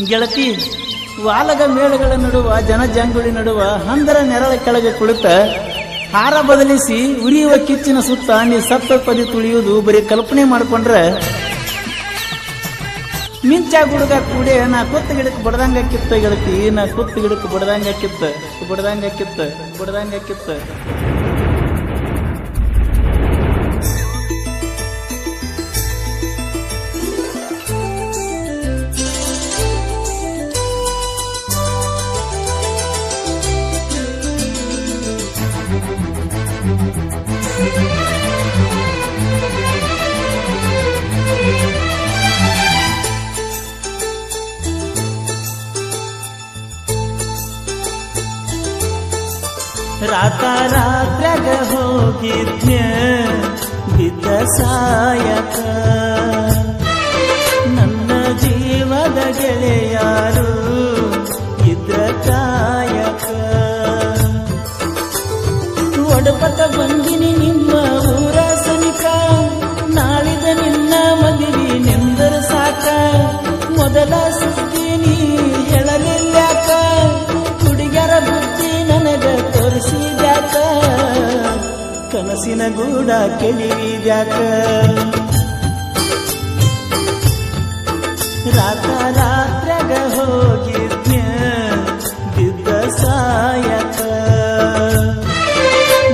ಗೆಳತಿ, ವಾಲಗ ಮೇಳಗಳ ನಡುವ ಜನಜಂಗುಳಿ ನಡುವ ಹಂದರ ನೆರಳ ಕೆಳಗೆ ಕುಳಿತ ಹಾರ ಬದಲಿಸಿ ಉರಿಯುವ ಕಿಚ್ಚಿನ ಸುತ್ತ ನೀ ಸಪ್ತ ಪದಿ ತುಳಿಯುವುದು ಬರೀ ಕಲ್ಪನೆ ಮಾಡ್ಕೊಂಡ್ರೆ ಮಿಂಚ ಗುಡುಗ ಕೂಡೆ ನಾ ಕುತ್ತ ಗಿಡಕ್ಕೆ ಬಡ್ದಂಗ ಕಿತ್ತ ಗೆಳತಿ, ನಾ ಕುತ್ತ ಗಿಡಕ್ಕೆ ಬಡ್ದಂಗ ಕಿತ್ತ. ರಾತ್ರ್ಯಾಗ ಹೋಗಿದ್ನ್ಯ ಬಿದ್ದ ಸಾಯಕ, ನನ್ನ ಜೀವದ ಗೆಳೆಯಾರು ಇದ್ರ ಕಾಯಕ. ಒಡಪಟ ಬಂದಿನಿ ನಿಮ್ಮ ಊರ ಸನಿಕ, ನಾಳಿದ ನಿನ್ನ ಮದುವೆ ನಿಂದರ ಸಾಕ. ಮೊದಲ ಸುದ್ದಿ ನೀ ಹೇಳಲಿಲ್ಲಾಕ, ಹುಡುಗರ ಬುದ್ಧಿ ನನಗ ತೋರಿಸಿದ್ಯಾಕ, ಕನಸಿನ ಗೂಡ ಕೆಳಿವಿದ್ಯಾಕ. ರಾತ್ರ್ಯಾಗ ಹೋಗಿದ್ನ್ಯ ಬಿದ್ದ ಸಾಯಕ,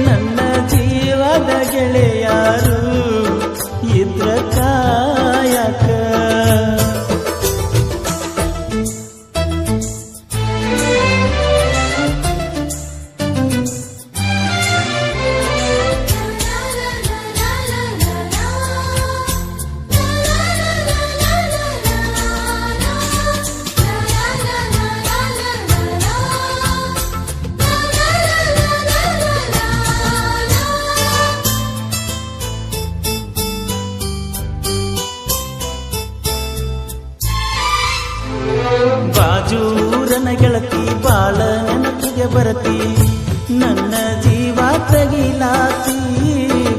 ನನ್ನ ಜೀವದ ಗೆಳೆಯಾರು ಇದ್ರ ಕಾಯಕ. ಬಾಜೂರನ ಗೆಳತಿ ಬಾಳ ನೆನಪಿಗೆ ಬರತಿ, ನನ್ನ ಜೀವ ತಗಿಲಾತಿ.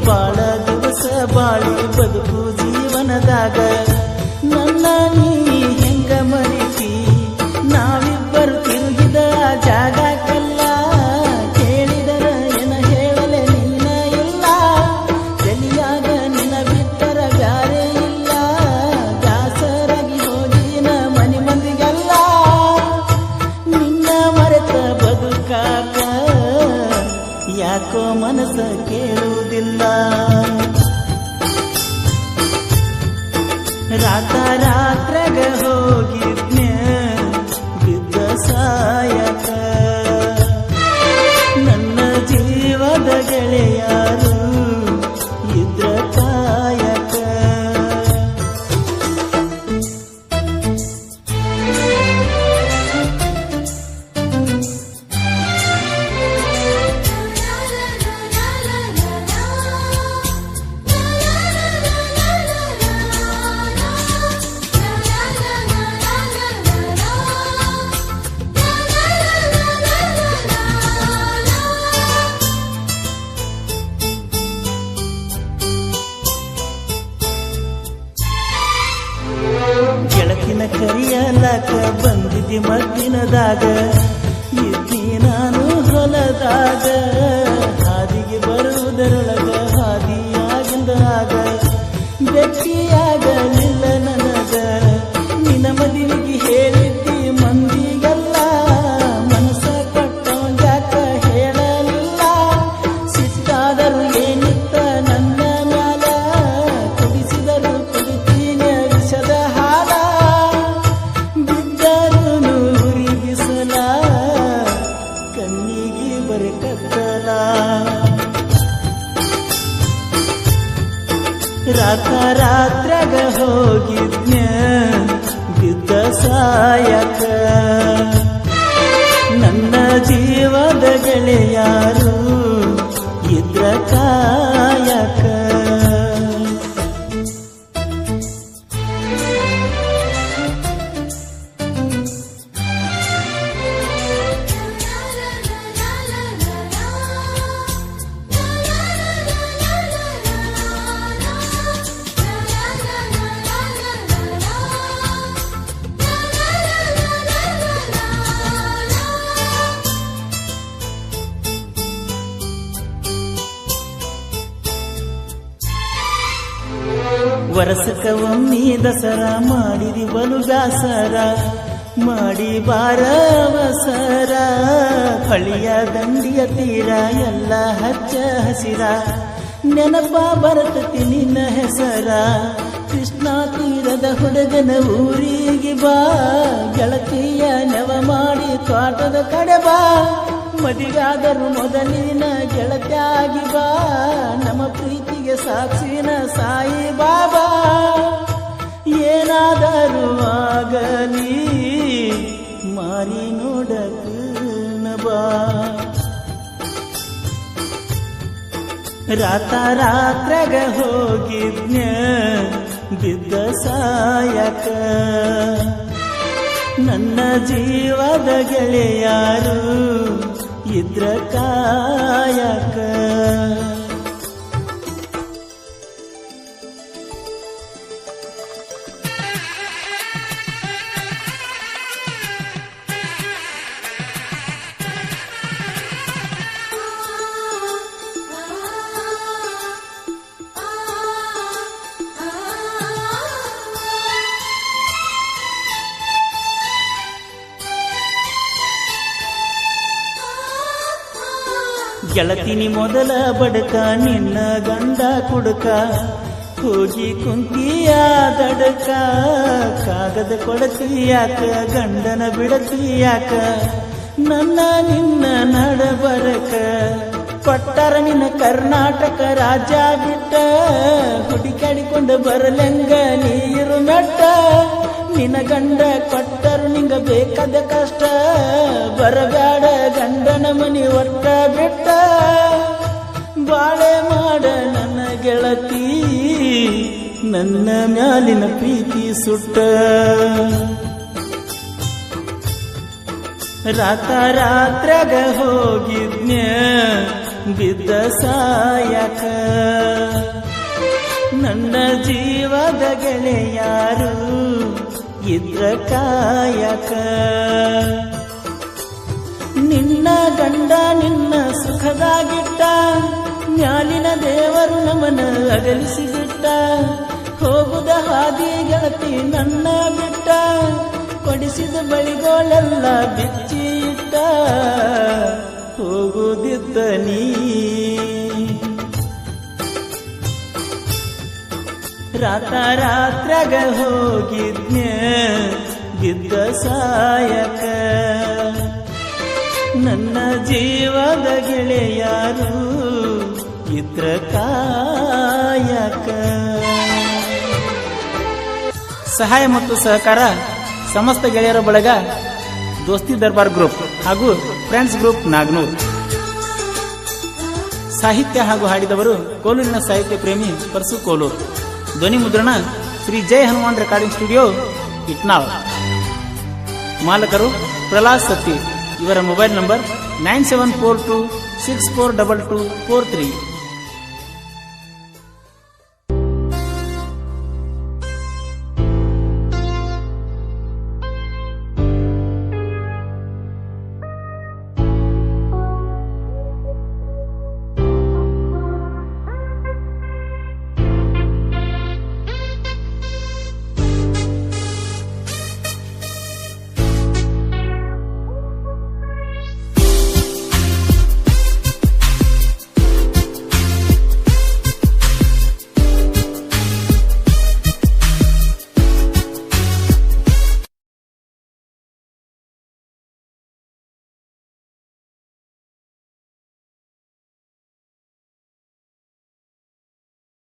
ಬಾಳ ದಿವಸ ಬಾಳಿ ಬದುಕು ಜೀವನದಾಗ ನನ್ನ ನೀ ಹೆಂಗ ಮರಿತಿ. ನಾವಿಬ್ಬರು ತಿರುಗಿದ ಜಾಗಕ್ಕೆಲ್ಲ ಕೇಳಿದರ ಏನ ಹೇಳಲೆ ನೀನ ಇಲ್ಲ. ತಲಿಯಾಗ ನಿನ ಬಿಟ್ಟರ ಬ್ಯಾರೆ ಇಲ್ಲ, ದಾಸರಾಗಿ ಹೋಗಿನ ಮನಿ ಮಂದಿಗೆಲ್ಲ. ನಿನ್ನ ಮರೆತ ಬದುಕಾಕ ಯಾಕೋ ಮನಸ್ಸ ಕೇಳುವುದಿಲ್ಲ. ರಾತ್ರ್ಯಾಗ ಹೋಗಿದ್ನ್ಯ ಬಿದ್ದ ಸಾಯಕ, ನನ್ನ ಜೀವದ ಗೆಳೆಯಾರು ಇದ್ರ ಕಾಯಕ. ಗೆಳತಿನ ಕರಿಯಲಾಕ ಬಂದಿದ್ದಿ ಮದ್ದಿನದಾಗ, ಇದ್ದಿ ನಾನು ಹೊಲದಾಗ. ಹಾದಿಗೆ ಬರುವುದರೊಳಗ ಹಾದಿಯಾಗಿಂದಾಗ ಭೇಟಿಯಾಗಲಿಲ್ಲ ನನಗ. ನಿನ್ನ ಮದುವೆಗೆ ಹೇಳಿದ್ದಿ ಮಂದಿಗೆಲ್ಲ, ಮನಸ್ಸ ಕೊಟ್ಟಂಗಾಕ ಹೇಳಲಿಲ್ಲ. ಸಿಟ್ಟಾದರೂ ಏನಿತ್ತ ನನ್ನ ಮ್ಯಾಲ, ಕುಡಿಸಿದರು ಕುಡಿತೀನಿ ವಿಷದ ಹಾಲ. ಬಿದ್ದರು ನೂರಿ ಬಿಸಲ, ಕಣ್ಣಿಗೆ ಬರಿ ಕತ್ತಲ. ರಾತ್ರ್ಯಾಗ ಹೋಗಿದ್ನ್ಯ ಬಿದ್ದ ಸಾಯಕ, ನನ್ನ ಜೀವದ ಗೆಳೆಯಾರು ಇದ್ರ ಕಾಯಕ. ವರ್ಷಕ್ಕ ಒಮ್ಮೆ ದಸರಾ ಮಾಡಿರಿ ಬಲು ಬ್ಯಾಸರ ಮಾಡಿ ಬಾರವಸರ ಹಳಿಯ ದಂಡಿಯ ತೀರ ಎಲ್ಲ ಹಚ್ಚ ಹಸಿರ ನೆನಪ ಬರತತಿ ನಿನ್ನ ಹೆಸರ ಕೃಷ್ಣ ತೀರದ ಹುಡುಗನ ಊರಿಗೆ ಬಾ ಗೆಳತಿಯ ನೆವ ಮಾಡಿ ತೋಟದ ಕಡೆ ಬಾ ಮದಿಗಾದರೂ ಮೊದಲಿನ ಗೆಳತಿಯಾಗಿ ಬಾ ನಮ್ಮ ಪ್ರೀತಿಗೆ ಸಾಕ್ಷಿನ ಸಾಯಿ ಬಾಬಾ ಏನಾದರೂ ಆಗಲಿ ಮಾರಿ ನೋಡಕ ಬಾ ರಾತ್ರಾಗ ಹೋಗಿದ್ನ ಬಿದ್ದ ಸಾಯಕ ನನ್ನ ಜೀವದ ಗೆಳೆಯಾರು ಇದ್ರ ಕಾಯಕ ಗೆಳತಿನಿ ಮೊದಲ ಬಡಕ ನಿನ್ನ ಗಂಡ ಕುಡುಕ ಹೋಗಿ ಕುಂತಿಯ ದಡಕ ಕಾಗದ ಕೊಡತಿಯಾಕ ಗಂಡನ ಬಿಡತಿಯಾಕ ನನ್ನ ನಿನ್ನ ನಡಬರಕ ಕೊಟ್ಟರ ನಿನ್ನ ಕರ್ನಾಟಕ ರಾಜ್ಯ ಬಿಟ್ಟ ಹುಡುಕಾಡಿಕೊಂಡು ಬರಲೆಂಗ ನೀರು ಮೆಟ್ಟ ನಿನ್ನ ಗಂಡ ಕೊಟ್ಟರು ನಿಂಗ ಬೇಕಾದ ಕಷ್ಟ ಬರಬೇಡ ಗಂಡನ ಮನಿ ಒಟ್ಟ ಬಿಟ್ಟ ಬಾಳೆ ಮಾಡ ನನ್ನ ಗೆಳತಿ ನನ್ನ ಮ್ಯಾಲಿನ ಪ್ರೀತಿ ಸುಟ್ಟ ರಾತ್ರಾಗ ಹೋಗಿದ್ನ ಬಿದ್ದ ಸಾಯಕ ನನ್ನ ಜೀವದ ಗೆಳೆಯಾರು ಇದ್ರ ಕಾಯಕ ನಿನ್ನ ಗಂಡ ನಿನ್ನ ಸುಖದಾಗಿಟ್ಟ ಮ್ಯಾಲಿನ ದೇವರು ನಮನ ಅಗಲಿಸಿ ಬಿಟ್ಟ ಹೋಗುದ ಹಾದಿ ಗೆಳತಿ ನನ್ನ ಬಿಟ್ಟ ಕೊಡಿಸಿದ ಬಳಿಗೋಳೆಲ್ಲ ಬಿಚ್ಚಿ ಇಟ್ಟ ಹೋಗುದಿದ್ದ ನೀ ರಾತ್ರಾಗ ಹೋಗಿದ್ನ ಬಿದ್ದ ಸಾಯಕ ನನ್ನ ಜೀವದ ಗೆಳೆಯಾರು ಇದ್ರ ಕಾಯಕ ಸಹಾಯ ಮತ್ತು ಸಹಕಾರ ಸಮಸ್ತ ಗೆಳೆಯರ ಬಳಗ ದೋಸ್ತಿ ದರ್ಬಾರ್ ಗ್ರೂಪ್ ಹಾಗೂ ಫ್ರೆಂಡ್ಸ್ ಗ್ರೂಪ್ ನಾಗನೂರ್ ಸಾಹಿತ್ಯ ಹಾಗೂ ಹಾಡಿದವರು ಕೋಲೂರಿನ ಸಾಹಿತ್ಯ ಪ್ರೇಮಿ ಪರಸು ಕೋಲೂರು ಧ್ವನಿ ಮುದ್ರಣ ಶ್ರೀ ಜೈ ಹನುಮಾನ್ ರೆಕಾರ್ಡಿಂಗ್ ಸ್ಟುಡಿಯೋ ಇಟ್ನಾಳ್ ಮಾಲಕರು ಪ್ರಹ್ಲಾದ್ ಸತ್ತಿ ಇವರ ಮೊಬೈಲ್ ನಂಬರ್ 9742642243